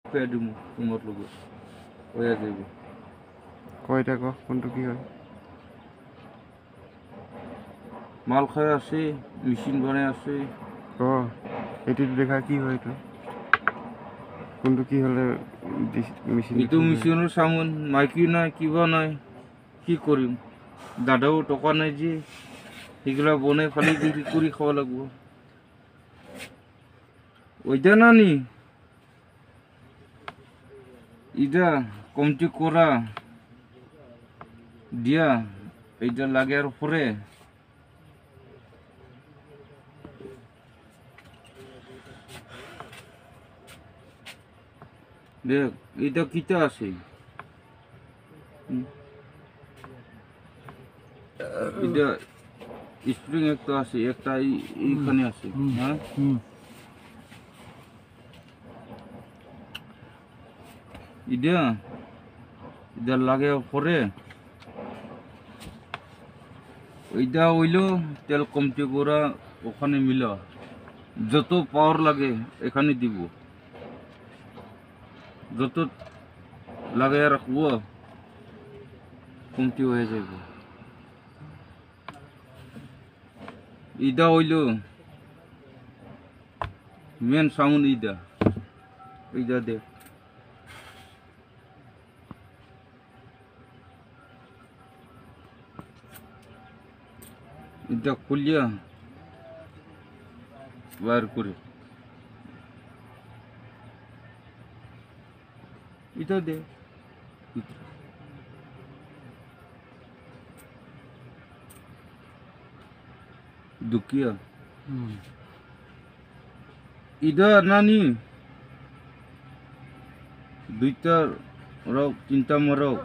খুৱাই দিম তোমাৰ লগত হৈ যাব কয় এতিয়া ক কোনটো কি হয় মাল খাই আছে মেচিন বনাই আছে ক এইটো দেখা কি হয় এইটো কোনটো কি হ'লে মেচিন এইটো মেচিনৰ চামন মাইকী নাই কিবা নাই কি কৰিম দাদাও টকা নাই যে সেইগিলা বনাই ফালি বিক্ৰী কৰি খাব লাগিব ওইটা না নি ইটা কমটি করা দিয়া এইটা লাগে আর পরে দেখ এটা কিটা আছে এটা স্প্রিং একটা আছে একটা এইখানে আছে হ্যাঁ এটা এটা লাগে পরে ওইটা হইলো তেল কমতি করা ওখানে মিলা যত পাওয়ার লাগে এখানে দিব যত লাগাই রাখবো কমতি হয়ে যাব ইদা হইল মেন সাউন্ড ইদা ইদা দেখ ইদা খুলিয়া বার করে ইদা দে দুকিয়া ইদা নানি দুইটা রাও তিনটা মারাও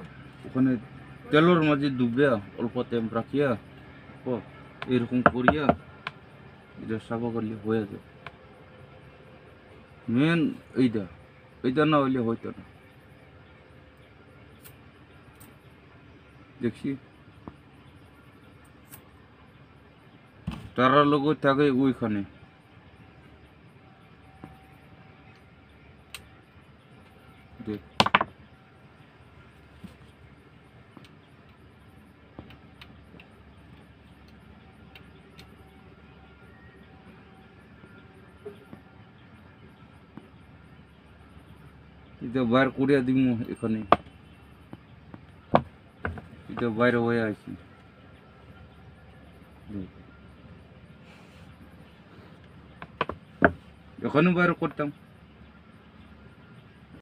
ওখানে তেলর মাঝে ডুবে অল্প তেল রাখিয়া এরকম করিয়া এটা সাফা করলে হয়ে যায় মেন এইটা এইটা না হইলে হইতো না দেখছি তারা লোক থাকে ওইখানে দেখ এটা বাইর করিয়া দিব এখানে এটা বাইরে হয়ে আছি এখানে বাইরে করতাম